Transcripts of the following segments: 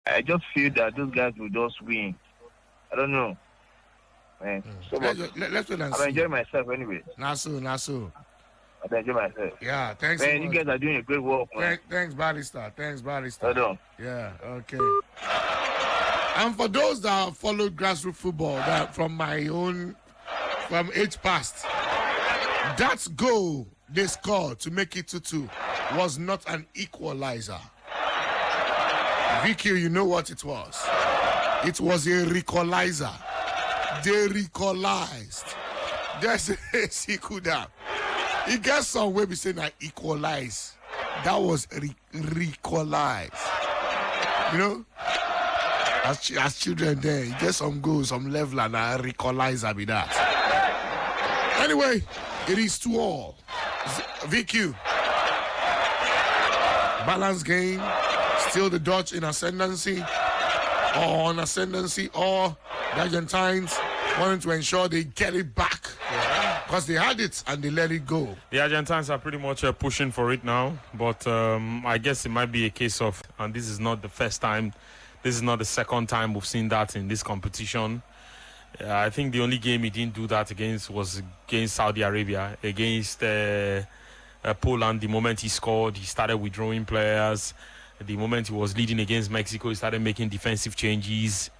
I just feel that those guys will just win. I don't know. Man. So let's wait and see. I'm enjoying myself anyway. Nasu. I enjoy myself. Yeah, thanks. Man, you guys are doing a great work, man. Thanks, Barrister. Hold on. Yeah, okay. And for those that have followed grassroots football, that from age past, that goal they scored to make it 2-2 was not an equalizer. Vicky, you know what it was? It was a recolizer. They recolized. There's a Sikuda. He gets some way we say that equalize. That was recolized. You know? As children there, you get some goals, some level and a recolizer be that. Anyway, it is 2-2. VQ. Balance game. Still the Dutch in ascendancy. Or the Argentines wanting to ensure they get it back. Because they had it and they let it go. The Argentines are pretty much pushing for it now. But I guess it might be a case of, and this is not the first time, this is not the second time we've seen that in this competition. I think the only game he didn't do that against was against Saudi Arabia. Against Poland, the moment he scored, he started withdrawing players. The moment he was leading against Mexico, he started making defensive changes.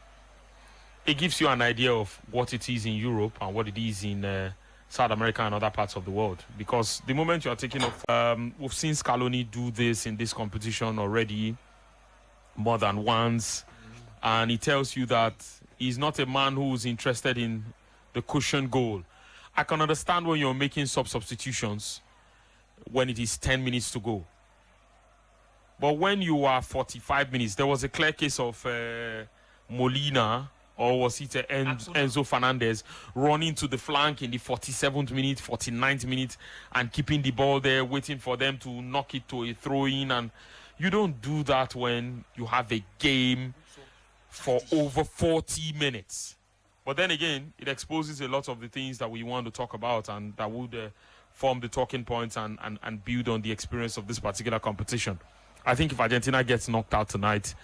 It gives you an idea of what it is in Europe and what it is in South America and other parts of the world. Because the moment you are taking off, we've seen Scaloni do this in this competition already more than once. And he tells you that he's not a man who's interested in the cushion goal. I can understand when you're making substitutions when it is 10 minutes to go. But when you are 45 minutes, there was a clear case of Molina, or was it Enzo Fernandez, running to the flank in the 47th minute, 49th minute, and keeping the ball there, waiting for them to knock it to a throw-in. And you don't do that when you have a game for over 40 minutes. But then again, it exposes a lot of the things that we want to talk about and that would form the talking points and build on the experience of this particular competition. I think if Argentina gets knocked out tonight,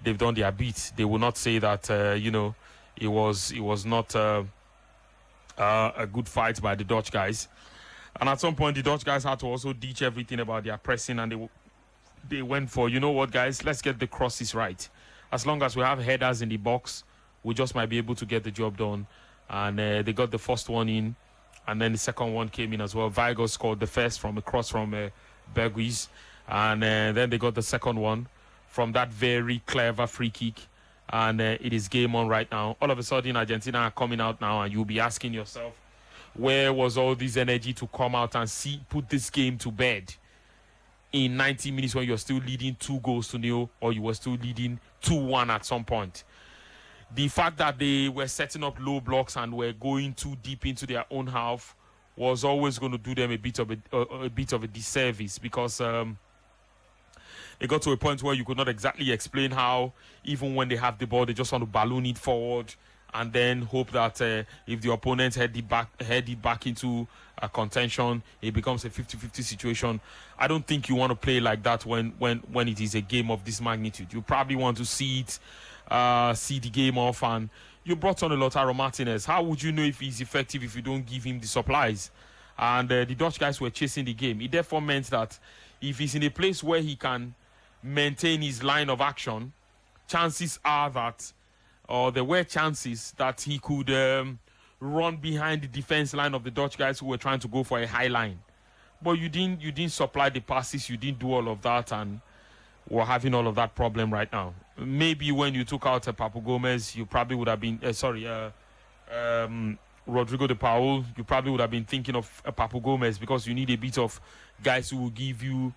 they've done their bit. They will not say that, it was not a good fight by the Dutch guys. And at some point, the Dutch guys had to also ditch everything about their pressing, and they went for, you know what, guys, let's get the crosses right. As long as we have headers in the box, we just might be able to get the job done. And they got the first one in, and then the second one came in as well. Vigo scored the first from a cross from Bergwijn. And then they got the second one from that very clever free kick. And it is game on right now. All of a sudden, Argentina are coming out now, and you'll be asking yourself, where was all this energy to come out and put this game to bed in 90 minutes when you're still leading 2-0, or you were still leading 2-1 at some point? The fact that they were setting up low blocks and were going too deep into their own half was always going to do them a bit of a disservice, because it got to a point where you could not exactly explain how, even when they have the ball, they just want to balloon it forward and then hope that if the opponent head it back into a contention, it becomes a 50-50 situation. I don't think you want to play like that when it is a game of this magnitude. You probably want to see the game off, and you brought on L.Martinez. How would you know if he's effective if you don't give him the supplies? And the Dutch guys were chasing the game. It therefore meant that if he's in a place where he can maintain his line of action, chances are that, or there were chances that he could run behind the defense line of the Dutch guys who were trying to go for a high line. But you didn't supply the passes, you didn't do all of that, and we're having all of that problem right now. Maybe when you took out Papu Gomez, you probably would have been Rodrigo de Paul, you probably would have been thinking of Papu Gomez, because you need a bit of guys who will give you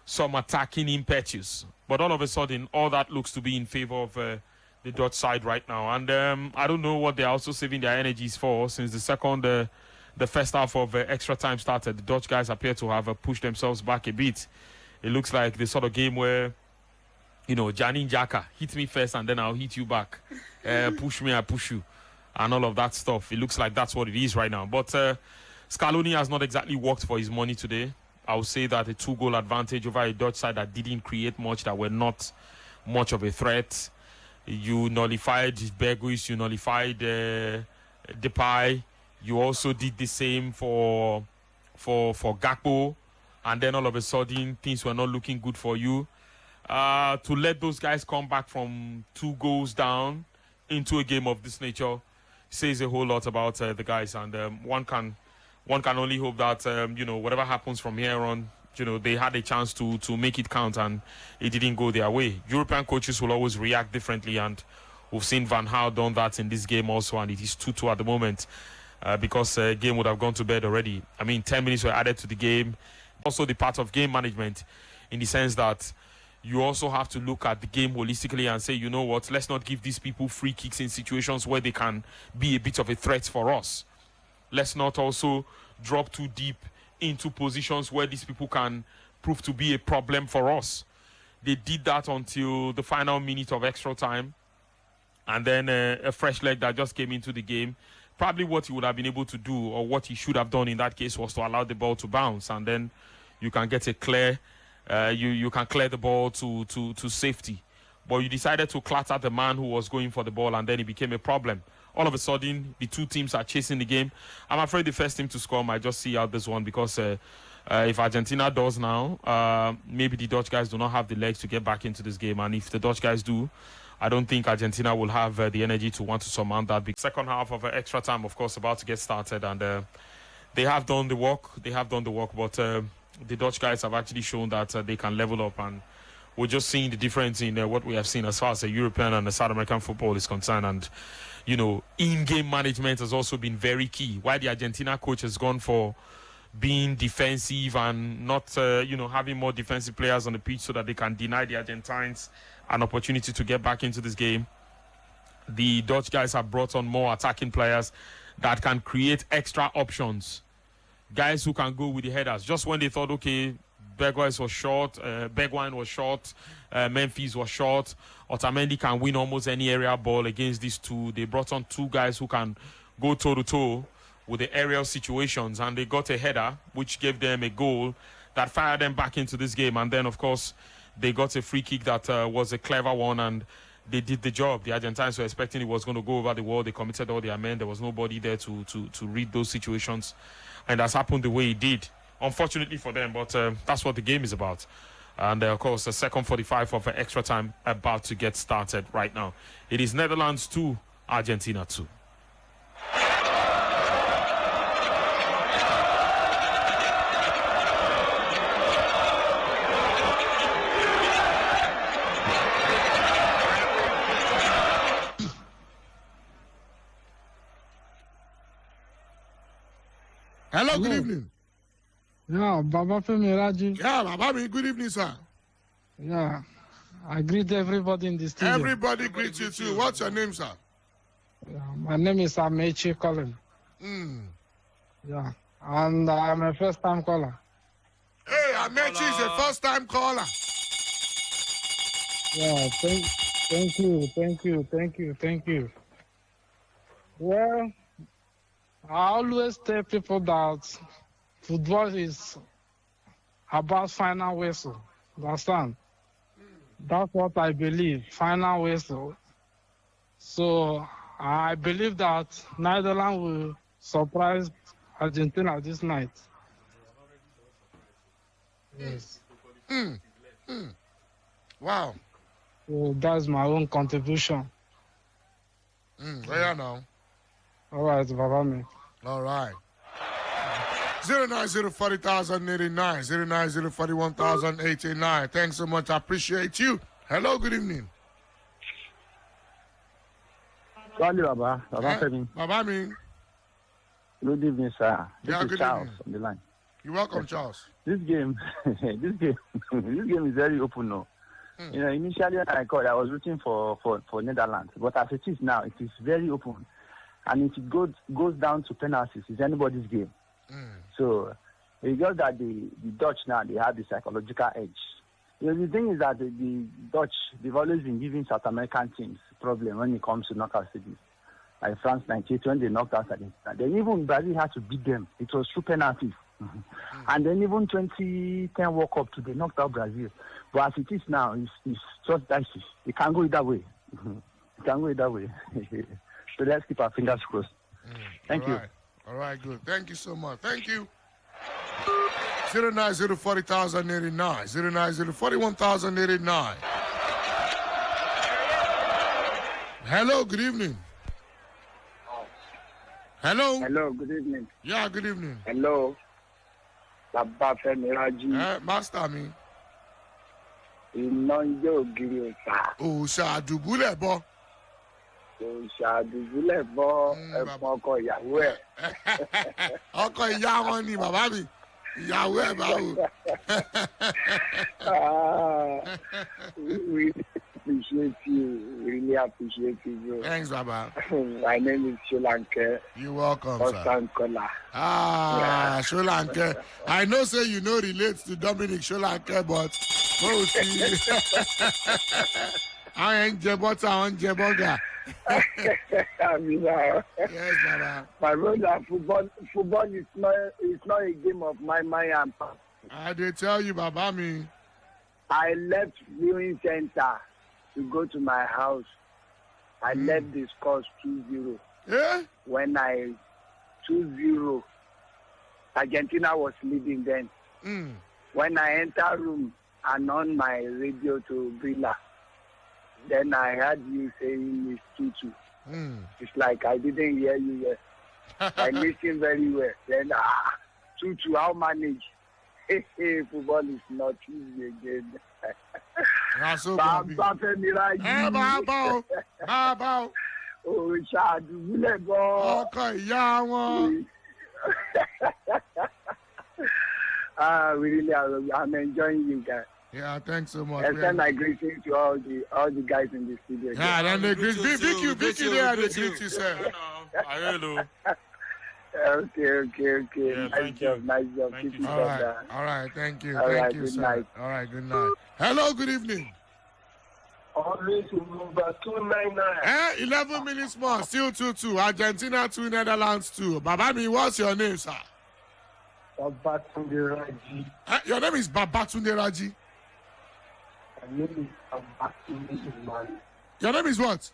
some attacking impetus. But all of a sudden, all that looks to be in favor of the Dutch side right now. And I don't know what they're also saving their energies for. Since the first half of extra time started, the Dutch guys appear to have pushed themselves back a bit. It looks like the sort of game where, Janine Xhaka, hit me first and then I'll hit you back. Push me, I push you. And all of that stuff. It looks like that's what it is right now. But Scaloni has not exactly worked for his money today. I would say that a 2-goal advantage over a Dutch side that didn't create much, that were not much of a threat. You nullified Bergwijn, you nullified Depay. You also did the same for Gakpo, and then all of a sudden things were not looking good for you. To let those guys come back from 2 goals down into a game of this nature says a whole lot about the guys, and one can only hope that whatever happens from here on, they had a chance to make it count, and it didn't go their way. European coaches will always react differently, and we've seen Van Gaal done that in this game also, and it is 2-2 at the moment because the game would have gone to bed already. I mean, 10 minutes were added to the game. Also the part of game management, in the sense that you also have to look at the game holistically and say, you know what, let's not give these people free kicks in situations where they can be a bit of a threat for us. Let's not also drop too deep into positions where these people can prove to be a problem for us. They did that until the final minute of extra time, and then a fresh leg that just came into the game. Probably what he would have been able to do, or what he should have done in that case, was to allow the ball to bounce, and then you can get a clear you can clear the ball to safety. But you decided to clatter the man who was going for the ball, and then it became a problem. All of a sudden, the two teams are chasing the game. I'm afraid the first team to score might just see out this one, because if Argentina does now, maybe the Dutch guys do not have the legs to get back into this game. And if the Dutch guys do, I don't think Argentina will have the energy to want to surmount that big. Second half of extra time, of course, about to get started. And they have done the work. But the Dutch guys have actually shown that they can level up. And we're just seeing the difference in what we have seen as far as the European and the South American football is concerned. And, in-game management has also been very key. Why the Argentina coach has gone for being defensive and not, having more defensive players on the pitch so that they can deny the Argentines an opportunity to get back into this game. The Dutch guys have brought on more attacking players that can create extra options. Guys who can go with the headers. Just when they thought, okay, Bergwijn was short, Memphis was short, Otamendi can win almost any area ball against these two. They brought on 2 guys who can go toe-to-toe with the aerial situations, and they got a header which gave them a goal that fired them back into this game. And then, of course, they got a free kick that was a clever one, and they did the job. The Argentines were expecting it was going to go over the wall. They committed all their men. There was nobody there to read those situations, and that's happened the way it did. Unfortunately for them, but that's what the game is about. And, of course, the second 45 of extra time about to get started right now. It is Netherlands 2, Argentina 2. Hello, good evening. Yeah, Baba Femi Raji. Yeah, Baba, good evening, sir. Yeah, I greet everybody in the studio. Everybody greets you too. What's your name, sir? Yeah, my name is Amechi Colin. Yeah, and I'm a first-time caller. Hey, Amechi is a first-time caller. Yeah, thank you. Well, I always tell people that football is about final whistle. Understand? That's what I believe, final whistle. So I believe that Netherlands will surprise Argentina this night. Yes. Wow. So that's my own contribution. Where now? All right, Baba me. All right. 09040,089, 09041,089. Thanks so much. I appreciate you. Hello, good evening. Sorry, Baba. Baba, me. Good evening, sir. This good is Charles evening. on the line. You're welcome, Charles. This game is very open now. Initially when I called, I was rooting for Netherlands, but as it is now, it is very open, and if it goes down to penalties, it's anybody's game. So it's just that the Dutch now, they have the psychological edge. The thing is that the Dutch, they've always been giving South American teams problem when it comes to knockout stages. Like France 98, when they knocked out Argentina. Then even Brazil had to beat them. It was through penalties. And then even 2010 World Cup they knocked out Brazil. But as it is now, it's just dicey. It can go either way. It can go either way. So let's keep our fingers crossed. Thank you. All right, good. Thank you so much. Thank you. 09040,089. 09041,089. Hello, good evening. Hello. Hello, good evening. Yeah, good evening. Hello. Bàbá Fẹ́mi Rájí. Master mi. Iná ń jó ògiri òòṣà. Òòṣà àdùbúlẹ̀ bọ́. Òòṣà àdùbúlẹ̀ bọ́ ẹ̀fọn ọkọ ìyàwó ẹ̀. Ọkọ ìyá wọn ni bàbá mi. Ìyàwó ẹ̀ báwo. We appreciate you. Really appreciate you, bro. Thanks, Baba. My name is Sholanke. You're welcome, First sir. Kola. Sholanke. I know, say you know relates to Dominic Sholanke, but we'll see. I ain't Jebota, I'm Jeboga. Yes, Baba. My brother, football is not a game of my mind and past. I did tell you, Baba me. I left viewing center to go to my house. I left the scores 2-0. Yeah? When 2-0, Argentina was leading then. When I enter room and on my radio to Brila, then I heard you saying it's 2-2. It's like I didn't hear you yet. I listened very well. Then 2-2, I'll manage. Football is not easy again. Baba Fẹ́mi Rájí. Baba. Òòṣà àdùbúlẹ̀ bọ́. Ọkọ ìyá wọn. I'm enjoying you guys. Yeah, thanks so much. And send my greetings to all the guys in the studio. Yeah, then they greet you. Vicky there, they greet you, sir. Hello. Okay. Yeah, Nice job. Thank Keep you. it All up. right, thank you. All Thank right, you, good sir. night. All right, good night. Hello, good evening. Always remember 299. 11 minutes more, still 2-2. Argentina 2, Netherlands 2. Baba mi, what's your name, sir? Babatunde Raji. Your name is Babatunde Raji. My name is Babatunde Emmanuel. Your name is what?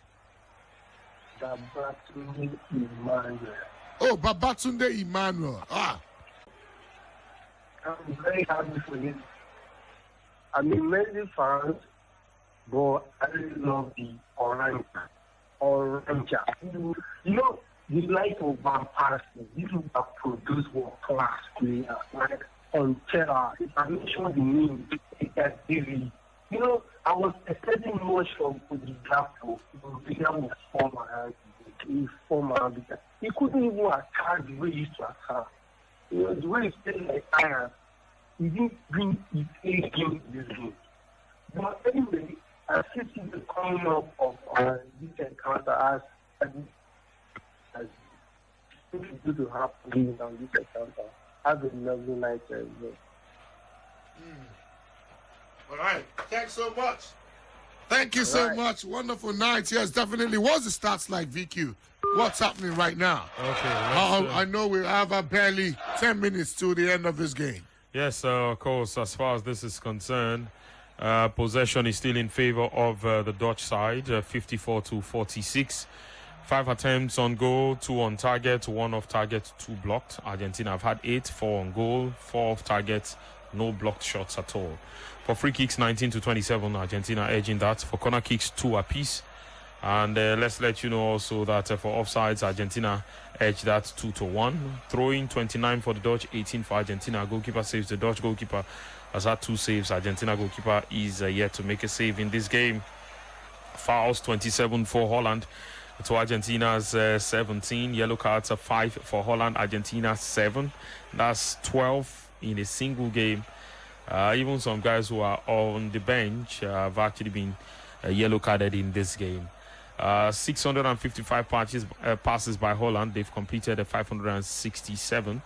Babatunde Emmanuel. Oh, Babatunde Emmanuel. I'm very happy for you. I'm a Messi fan, but I really love the Oranger. You know, the life of Van Persie, these people that produce world-class players, like on Terra, if I mention the name, David. You know, I was expecting much from the Gakpo. He was former. He couldn't even attack the way he used to attack. You know, the way he played like iron, he didn't bring his A game in this game. But anyway, I still see the coming up of this encounter as it's good to happen on this encounter. Have a lovely night, everyone. All right. Thanks so much. Thank you so much. Wonderful night. Yes, definitely. What's the stats like, VQ? What's happening right now? Okay. I know we have barely 10 minutes to the end of this game. Yes, of course, as far as this is concerned, possession is still in favor of the Dutch side, 54-46. 5 attempts on goal, 2 on target, 1 off target, 2 blocked. Argentina have had 8, 4 on goal, 4 off target, no blocked shots at all. For free kicks, 19-27, Argentina edging that. For corner kicks, 2 apiece. And let's let you know also that for offsides, Argentina edged that 2-1. Throwing 29 for the Dutch, 18 for Argentina. Goalkeeper saves. The Dutch goalkeeper has had 2 saves. Argentina goalkeeper is yet to make a save in this game. Fouls, 27 for Holland to Argentina's 17. Yellow cards are 5 for Holland, Argentina 7. That's 12 in a single game. Even some guys who are on the bench have actually been yellow carded in this game. 655 passes by Holland. They've completed 567.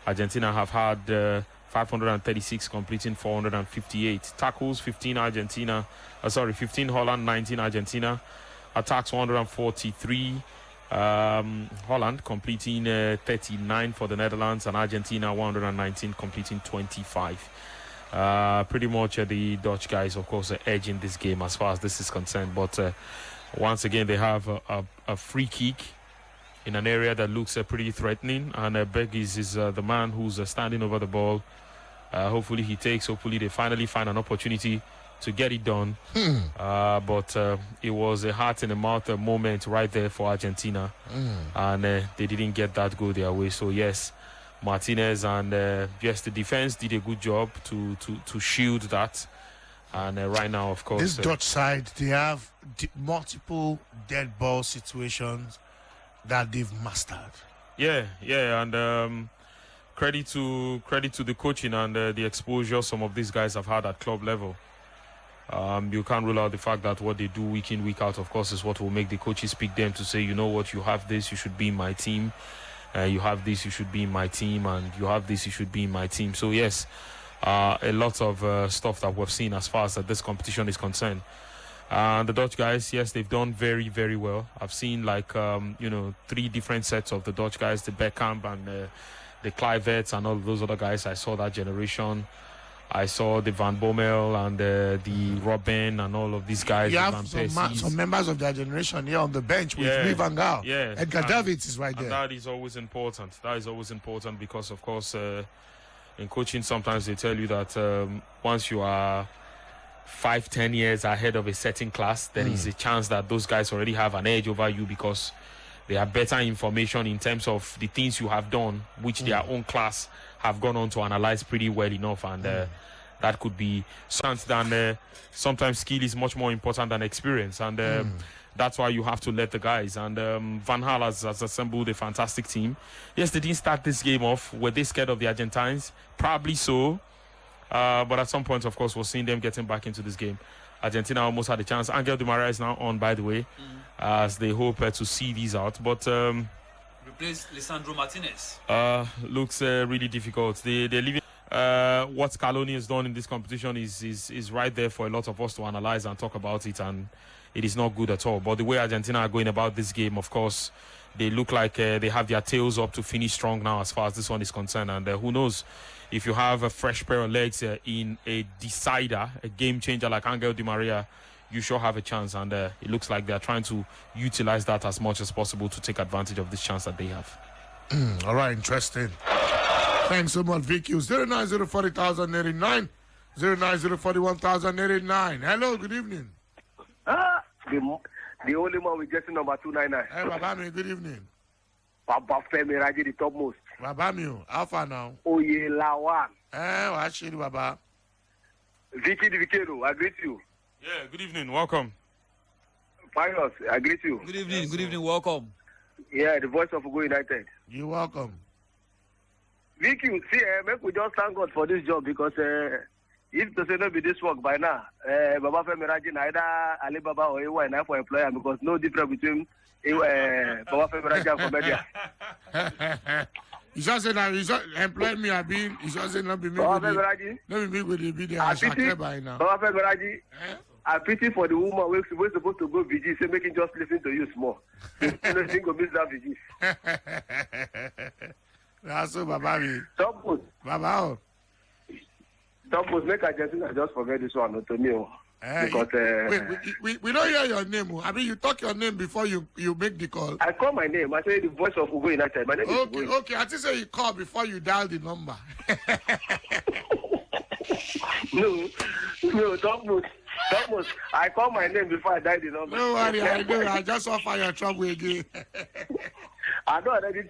Argentina have had 536, completing 458. Tackles, 15 Holland, 19 Argentina. Attacks, 143. Holland completing 39 for the Netherlands, and Argentina 119 completing 25. Pretty much the Dutch guys, of course, are edging this game as far as this is concerned. But once again, they have a free kick in an area that looks pretty threatening, and Bergwijn is the man who's standing over the ball. Hopefully he takes. Hopefully they finally find an opportunity to get it done. But it was a heart in the mouth moment right there for Argentina, and they didn't get that goal their way. So yes, Martinez and yes, the defense did a good job to shield that. And right now, of course, this Dutch side, they have multiple dead ball situations that they've mastered. Yeah, and credit to the coaching and the exposure some of these guys have had at club level. You can't rule out the fact that what they do week in, week out, of course, is what will make the coaches pick them to say, you know what, you have this, you should be in my team. You have this, you should be in my team, and you have this, you should be in my team. So yes, a lot of stuff that we've seen as far as this competition is concerned. The Dutch guys, yes, they've done very, very well. I've seen 3 different sets of the Dutch guys, the Beckham and the Kluiverts and all those other guys. I saw that generation. I saw the Van Bommel and the Robben and all of these guys. You have some members of their generation here on the bench with Louis van Gaal. Yeah. Edgar Davids is right there. And that is always important. That is always important because, of course, in coaching, sometimes they tell you that once you are 5-10 years ahead of a certain class, there is a chance that those guys already have an edge over you because they have better information in terms of the things you have done, which their own class have gone on to analyze pretty well enough, and that could be something. Sometimes skill is much more important than experience, and that's why you have to let the guys. And Van Gaal has assembled a fantastic team. Yes, they didn't start this game off. Were they scared of the Argentines? Probably so. But at some point, of course, we're seeing them getting back into this game. Argentina almost had a chance. Angel Di Maria is now on, by the way, as they hope to see these out. But replace Lisandro Martinez. Looks really difficult. They're leaving. What Scaloni has done in this competition is right there for a lot of us to analyze and talk about it, and it is not good at all. But the way Argentina are going about this game, of course, they look like they have their tails up to finish strong now as far as this one is concerned. And who knows, if you have a fresh pair of legs in a decider, a game changer like Angel Di Maria, you sure have a chance. And it looks like they're trying to utilize that as much as possible to take advantage of this chance that they have. All right, interesting. Thanks so much, VQ. 09040,089, 09041,089. Hello, good evening. The only one we get number 299. Hey, Babami, good evening. Baba Femi Raji, the topmost. Babami, how far now? Oye Lawan. What's it, Baba? Vicky Vikero, I greet you. Yeah, good evening, welcome. Pius, I greet you. Good evening, welcome. Yeah, the voice of Ugo United. You're welcome. Vicky, see, make we just thank God for this job because if to say no be this work by now, Baba Femi Raji, neither Alibaba or AY now for employer because no difference between Baba Femi Raji and comedian. You just say that you just employ me, I mean, you just say not be me Baba with Femi Raji. Not be me with the video. I shall by now. Baba Femi Raji. I pity for the woman we're supposed to go VG, say making just listen to you small. You know, she go miss that VG. That's so, Baba. Suppose. Baba. Suppose make Argentina just forget this one to me. Because we don't hear your name. I mean, you talk your name before you make the call. I call my name. I say the voice of Ugo United. My name is Ugo. Okay. I just say you call before you dial the number. No, Suppose. I call my name before I dial the number. No worry, I know. I just offer your trouble again. I don't already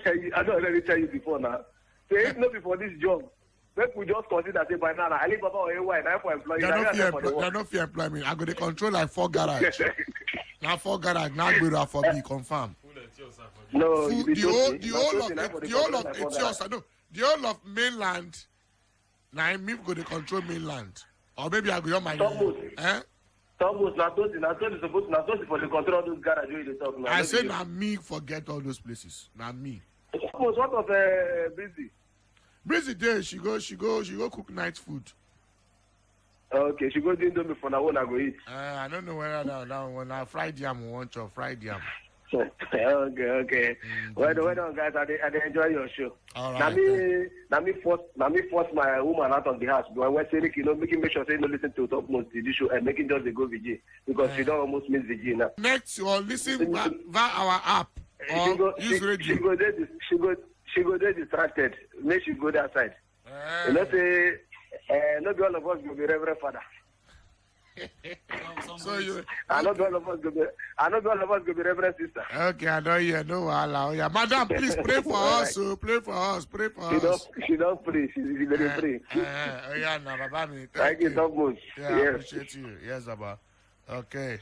tell you before now. So if not before this job, make we just consider say by now Alibaba or AY now for employees. They're not for employment. I go to control like 4 garage. Now 4 garage. Now go for be confirm. No, the whole of mainland. Now me go to control mainland, or maybe I go on my name. Thomas, not for the control of those garage. I say now me forget all those places. Now me. Thomas, what of Breezy? Breezy there, she go cook night food. Okay, she go do Indomie for now when I go eat. I don't know whether that one. Fried yam, we want your fried yam. Okay. Well done, guys. I enjoy your show. All Now right. me force my woman out of the house. But when say, making make sure say no listen to top most the show and making just they go VG because she don't almost miss VG now. Next, or listen via our app or use radio. She go there distracted. Make she go that side. You know say, not all of us will be Reverend Father. So you, I not all of us will be Reverend Sister. okay, I know you know Allah. Yeah, madam, please pray for us. So pray for us. Pray for us. She don't pray. She's very free. Oh yeah, no, Baba, me. Thank you so much. Yeah, I Yes. appreciate you. Yes, Baba. Okay.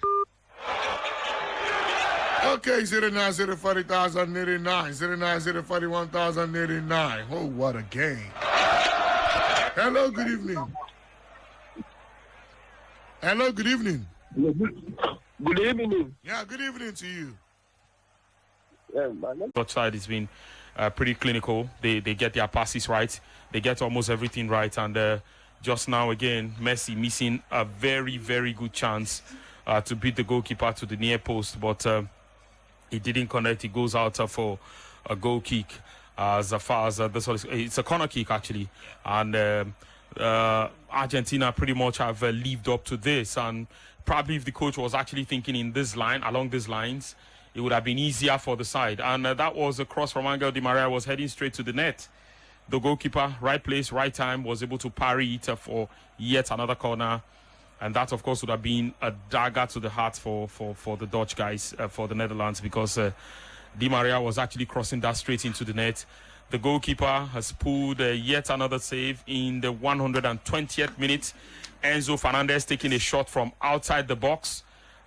Okay, 09040089, 09041089. Oh, what a game. Hello, good evening. Hello, good evening. Good evening. Yeah, good evening to you. Dutch side has been pretty clinical. They get their passes right. They get almost everything right. And just now, again, Messi missing a very, very good chance to beat the goalkeeper to the near post. But he didn't connect. He goes out for a goal kick. As far as this one, it's a corner kick, actually. And Argentina pretty much have lived up to this. And probably if the coach was actually thinking along these lines, it would have been easier for the side. And that was a cross from Angel Di Maria, was heading straight to the net. The goalkeeper, right place, right time, was able to parry it for yet another corner. And that, of course, would have been a dagger to the heart for the Dutch guys, for the Netherlands, because Di Maria was actually crossing that straight into the net. The goalkeeper has pulled yet another save in the 120th minute. Enzo Fernandez taking a shot from outside the box.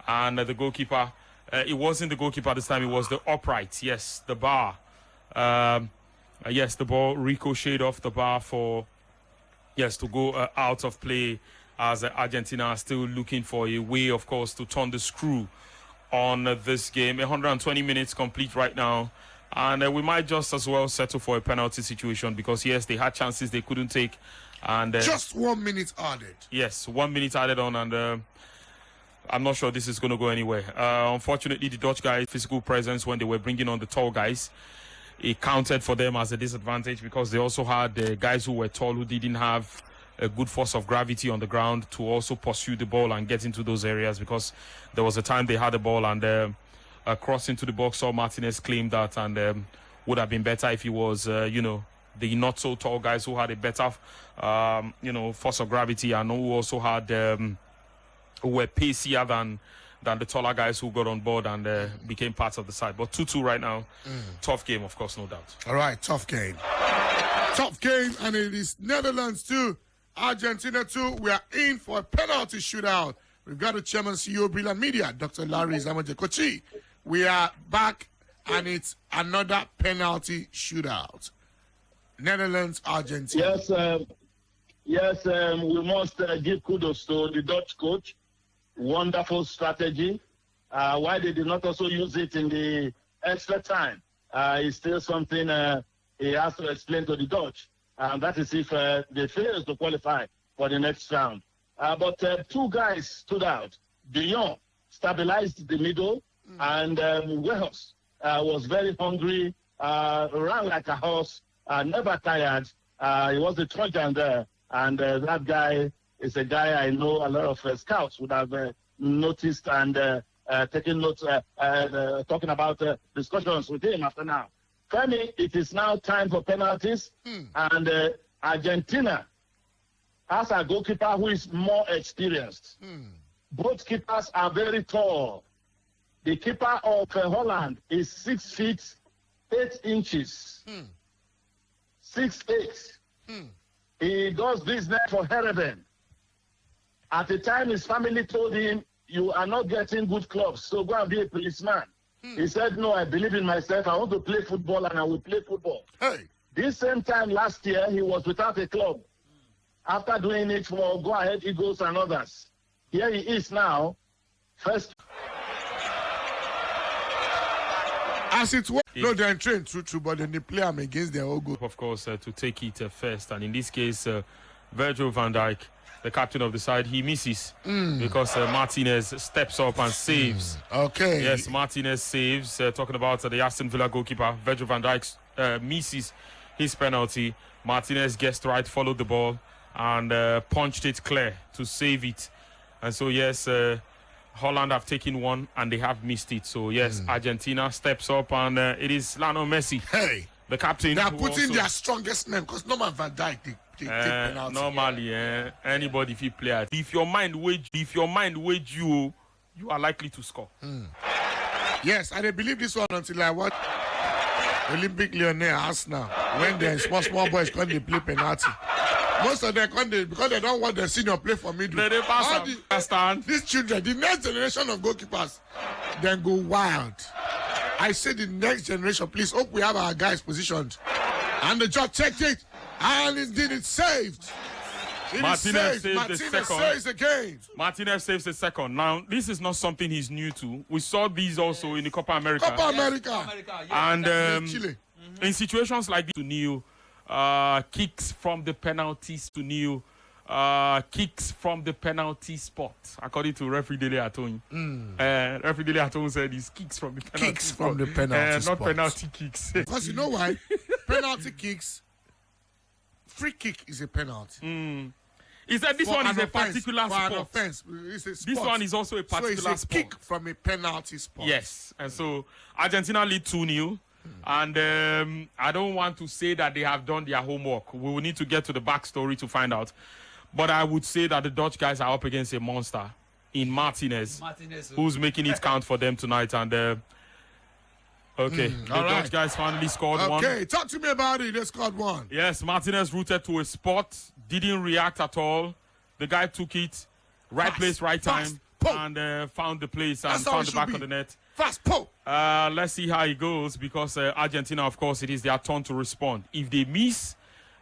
And the goalkeeper, it wasn't the goalkeeper this time, it was the upright. Yes, the bar. Yes, the ball ricocheted off the bar to go out of play, as Argentina are still looking for a way, of course, to turn the screw on this game. 120 minutes complete right now. And we might just as well settle for a penalty situation because, yes, they had chances they couldn't take. And just 1 minute added. Yes, 1 minute added on. And I'm not sure this is going to go anywhere. Unfortunately, the Dutch guys' physical presence when they were bringing on the tall guys, it counted for them as a disadvantage because they also had guys who were tall who didn't have a good force of gravity on the ground to also pursue the ball and get into those areas, because there was a time they had the ball and cross into the box. L.Martinez claimed that, and would have been better if he was, the not so tall guys who had a better, force of gravity and who also had, who were pacier than the taller guys who got on board and became part of the side. But 2-2 right now. Tough game, of course, no doubt. All right, tough game. Tough game, and it is Netherlands 2, Argentina 2. We are in for a penalty shootout. We've got the chairman, CEO, Brila Media, Dr. Larry Zamajekochi. We are back, and it's another penalty shootout. Netherlands, Argentina. Yes, we must give kudos to the Dutch coach. Wonderful strategy. Why they did not also use it in the extra time is still something he has to explain to the Dutch. And that is if they fail to qualify for the next round. But two guys stood out. Jong stabilized the middle, and Wales was very hungry, ran like a horse, never tired. He was a Trojan there, and that guy is a guy I know a lot of scouts would have noticed and taken notes, talking about discussions with him after now. Femi, it is now time for penalties, and Argentina has a goalkeeper who is more experienced. Both keepers are very tall. The keeper of Holland is 6 feet 8 inches. 6'8". He does business for Hereven. At the time, his family told him, "You are not getting good clubs, so go and be a policeman." He said, "No, I believe in myself. I want to play football, and I will play football." Hey. This same time last year, he was without a club. After doing it for Go Ahead Eagles and others. Here he is now. First. As it was, no, they're trained true, but then they play them against their own goal. Of course, to take it first. And in this case, Virgil van Dijk the captain of the side, he misses because Martinez steps up and saves. Okay. Yes, Martinez saves. Talking about the Aston Villa goalkeeper, Virgil van Dijk misses his penalty. Martinez guessed right, followed the ball, and punched it clear to save it. And so, yes, Holland have taken one, and they have missed it. So, yes, Argentina steps up, and it is Lionel Messi, the captain. They are putting their strongest men, because no man Van Dijk they take penalty. Normally, anybody if you play, if your mind wage you are likely to score. Yes, and I believe this one until I watch Olympic Lyonnais Arsenal when the small boys come they play penalty. Most of them come because they don't want their senior play for middle. They pass these children, the next generation of goalkeepers, then go wild. I say the next generation, please hope we have our guys positioned. And the judge checked it, and indeed it's saved. Martinez saves Martinez the second. saves again. Martinez saves the second. Now, this is not something he's new to. We saw these also in the Copa America. Copa America. And Chile. in situations like this, to Neil, kicks from the penalties to Neil, kicks from the penalty spot, according to referee Dele Aton. Referee Dele Aton said it's kicks from the penalty Kicks spot. from the penalty spot. Not penalty kicks. Because you know why? Penalty kicks, free kick is a penalty. He said this one is a particular sport. sport. Offense. It's a sport. This one is also a particular so it's a sport. kick from a penalty spot. Yes, and so Argentina lead 2-0. And I don't want to say that they have done their homework. We will need to get to the backstory to find out. But I would say that the Dutch guys are up against a monster in Martinez who's making it count for them tonight. And the Dutch guys finally scored one. Okay, talk to me about it. They scored one. Yes, Martinez rooted to a spot, didn't react at all. The guy took it, right place, right time, and found the place and found the back of the net. Fast, pull. Let's see how it goes because Argentina, of course, it is their turn to respond. If they miss,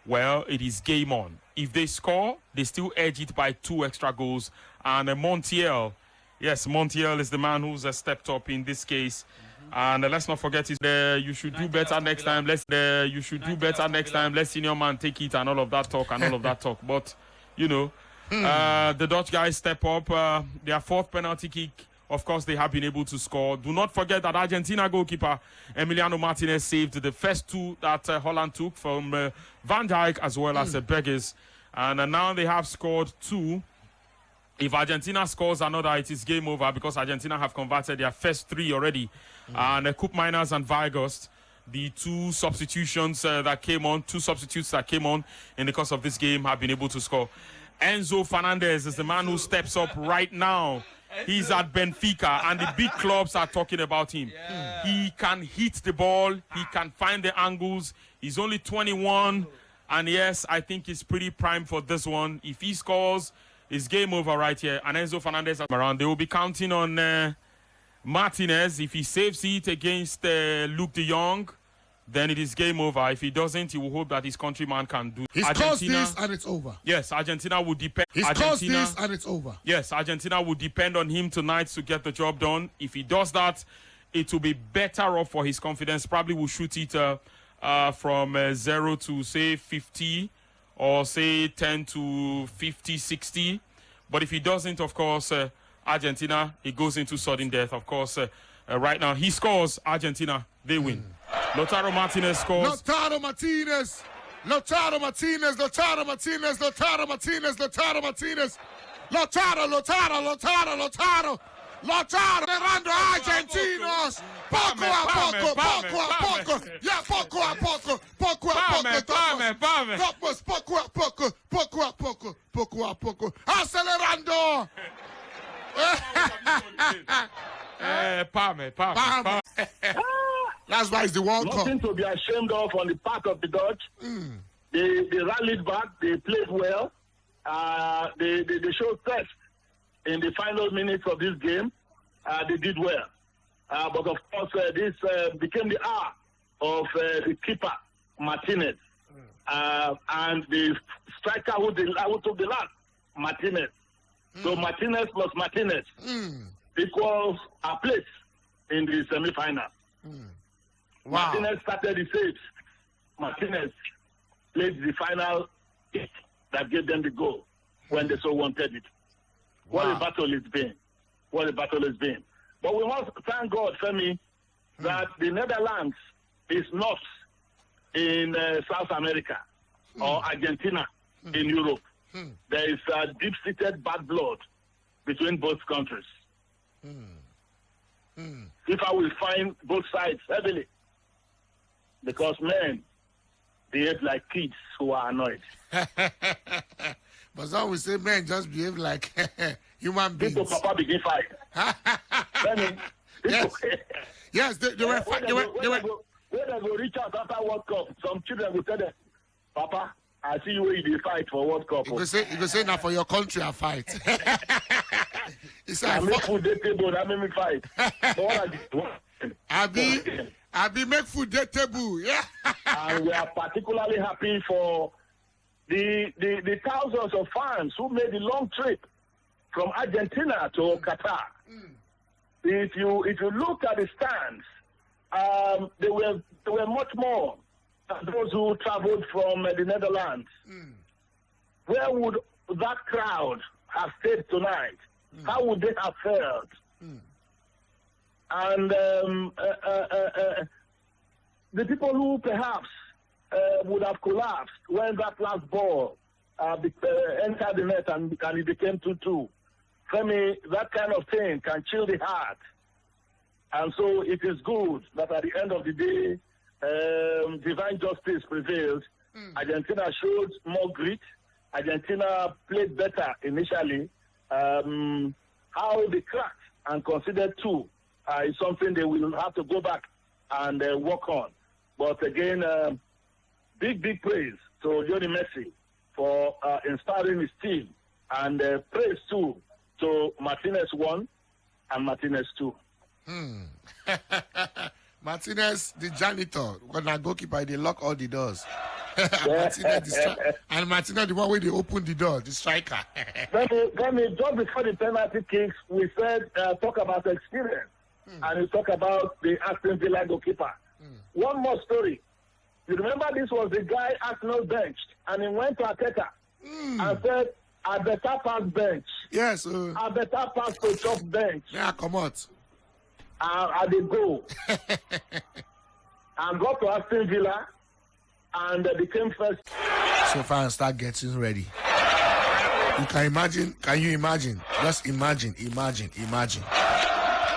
well, it is game on. If they score, they still edge it by 2 extra goals. And Montiel, yes, Montiel is the man who's stepped up in this case. And let's not forget, you should do better next time. You should do better next time. Let senior man take it and all of that talk. But, you know, the Dutch guys step up. Their 4th penalty kick. Of course, they have been able to score. Do not forget that Argentina goalkeeper Emiliano Martinez saved the first 2 that Holland took from Van Dijk as well as Bergwijn. And now they have scored 2. If Argentina scores another, it is game over because Argentina have converted their first 3 already. And Koop Miners and Weghorst, the 2 substitutes that came on in the course of this game, have been able to score. Enzo Fernandez is the man who steps up right now. He's at Benfica, and the big clubs are talking about him. He can hit the ball. He can find the angles. He's only 21, and yes, I think he's pretty prime for this one. If he scores, it's game over right here. And Enzo Fernandez around. They will be counting on Martinez. If he saves it against Luke de Jong, then it is game over. If he doesn't, he will hope that his countryman can do. He scores this and it's over. Yes, Argentina will depend. He scores this and it's over. Yes, Argentina will depend on him tonight to get the job done. If he does that, it will be better off for his confidence. Probably will shoot it from 0 to, say, 50 or, say, 10 to 50, 60. But if he doesn't, of course, Argentina, it goes into sudden death. Of course, right now, he scores, Argentina, they win. Lautaro Martinez scores. Lautaro Martinez, Lautaro, errando Argentinos. Poco a poco. Yeah, poco a poco. Acelerando. That's why it's the World Cup. Nothing to be ashamed of on the part of the Dutch. They rallied back. They played well. They showed thirst in the final minutes of this game. They did well. But of course, this became the hour of the keeper, Martinez. And the striker who took the last, Martinez. So Martinez plus Martinez equals a place in the semi-final. Wow. Martinez started the saves. Martinez played the final kick that gave them the goal. when they so wanted it. What a battle it's been. What a battle it's been. But we must thank God, Femi, that the Netherlands is not in South America or Argentina in Europe. There is deep-seated bad blood between both countries. FIFA will find both sides heavily because men behave like kids who are annoyed. But some will say men just behave like human beings. People, Papa, begin fight. Yes, they were fighting. When they go reach out after World Cup, some children will tell them, Papa, I see you in the fight for World Cup. You can say now for your country I fight. I make food day table, that make me fight. I be make food day table, yeah. And we are particularly happy for the thousands of fans who made the long trip from Argentina to Qatar. If you look at the stands, there were much more than those who traveled from the Netherlands. Where would that crowd have stayed tonight? How would they have felt? And the people who perhaps would have collapsed when that last ball entered the net and it became 2-2. Femi, that kind of thing can chill the heart. And so it is good that at the end of the day, divine justice prevailed. Argentina showed more grit. Argentina played better initially. How they cracked and considered 2 is something they will have to go back and work on. But again, big praise to Lionel Messi for inspiring his team, and praise too to Martinez 1 and Martinez 2. Martinez, the janitor, when I goalkeeper, they lock all the doors. And Martinez, the one where they open the door, the striker. Then just before the penalty kicks, we said talk about experience, and we talk about the Aston Villa goalkeeper. One more story. You remember this was the guy Arsenal benched, and he went to Arteta and said, I better pass bench. Yes. I better pass to top bench. Yeah, come on. I did go. And got to Aston Villa and became first. So far and start getting ready. You can imagine, Just imagine.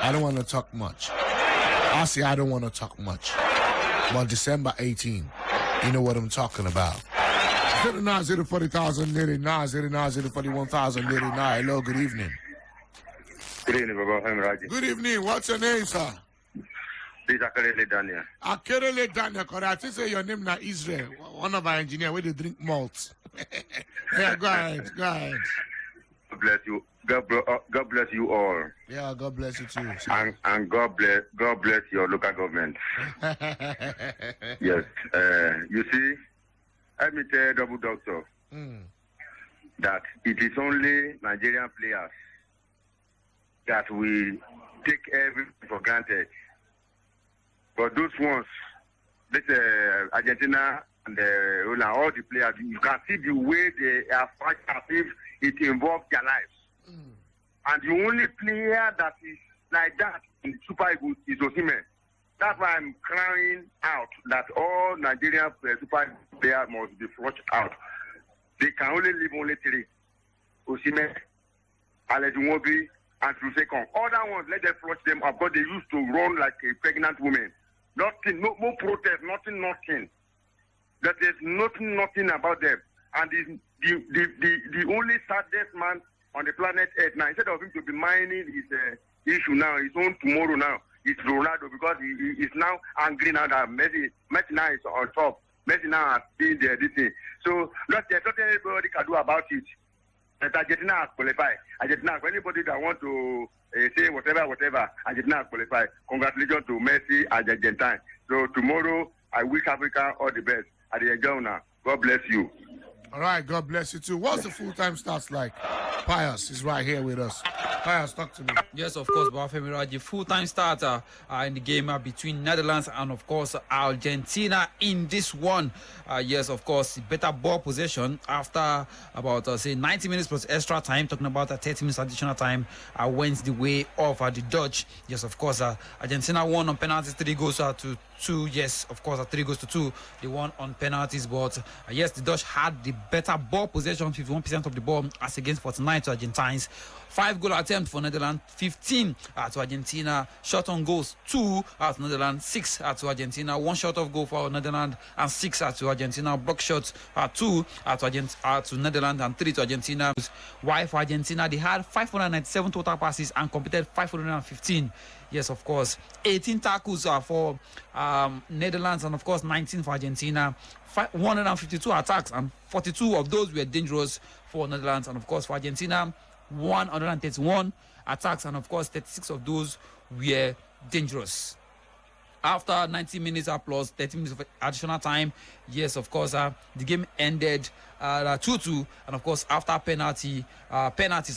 I don't want to talk much. I say I don't want to talk much. But December 18, you know what I'm talking about. 040,000, 041,000. Hello, good evening. Good evening, Baba. Good evening. What's your name, sir? This is Akerele Daniel. Akerele Daniel, correct. I say your name now Israel. One of our engineers where they drink malt. Yeah, go ahead. God bless you. God bless you all. Yeah, God bless you too. And God bless your local government. Yes. You see, let me tell Double Doctor that it is only Nigerian players that we take everything for granted. But those ones, this Argentina and all the players, you can see the way they are fighting as if it involves their lives. And the only player that is like that in Super Eagles is Osimhen. That's why I'm crying out that all Nigerian Super players must be flushed out. They can only leave only 3. Osimhen, Alex Iwobi, and Trusekon. Other ones, let them flush them up, but they used to run like a pregnant woman. Nothing, no protest, nothing. There is nothing about them. And the only saddest man on the planet Earth now, instead of him to be mining his issue now, his own tomorrow now, it's Ronaldo, because he is now angry now that Messi now is on top. Messi now has been there, this thing. So there's nothing anybody can do about it. That Argentina has qualified. Argentina, for anybody that want to say whatever, Argentina has qualified. Congratulations to Messi and Argentina. So tomorrow, I wish Africa all the best. At the enjoy now. God bless you. All right, God bless you too. What's the full-time stats like? Pius is right here with us. Pius, talk to me. Yes, of course, Bafemi Raji. Full-time starter in the game between Netherlands and, of course, Argentina in this one. Yes, of course, better ball possession after about, say, 90 minutes plus extra time, talking about 30 minutes additional time, went the way of the Dutch. Yes, of course, Argentina won on penalties, 3 goals to 2. Yes, of course, 3 goals to 2. They won on penalties, but yes, the Dutch had the better ball possession, 51% of the ball as against 49 to Argentines. 5 goal attempt for Netherlands, 15 to Argentina. Shot on goals, 2 to Netherlands, 6 to Argentina. 1 shot of goal for Netherlands and 6 to Argentina. Block shots, 2 to Netherlands and 3 to Argentina. While for Argentina, they had 597 total passes and completed 515. Yes, of course. 18 tackles for Netherlands and, of course, 19 for Argentina. 152 attacks and 42 of those were dangerous for Netherlands. And, of course, for Argentina, 131 attacks and, of course, 36 of those were dangerous. After 90 minutes plus 30 minutes of additional time, yes, of course, the game ended 2-2. And, of course, after penalties, I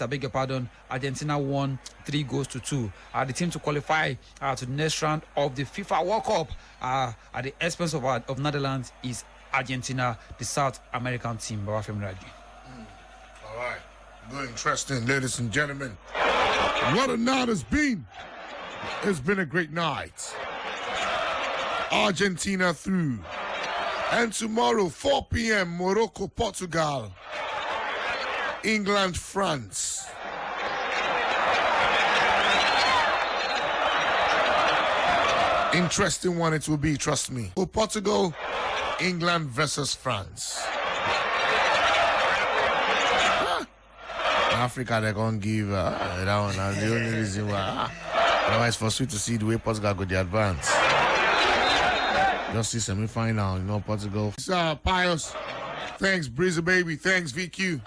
beg your pardon, Argentina won 3 goals to 2. The team to qualify to the next round of the FIFA World Cup at the expense of Netherlands is Argentina, the South American team. All right. Good, interesting, ladies and gentlemen. What a night it's been. It's been a great night. Argentina through. And tomorrow, 4 p.m., Morocco, Portugal. England, France. Interesting one it will be, trust me. For Portugal, England versus France. Africa, they're going to give that one. That's the only reason why. Otherwise, for sweet to see the way Portugal got the advance. Just see semi-final, Portugal. Pius. Thanks, Breezer Baby. Thanks, VQ.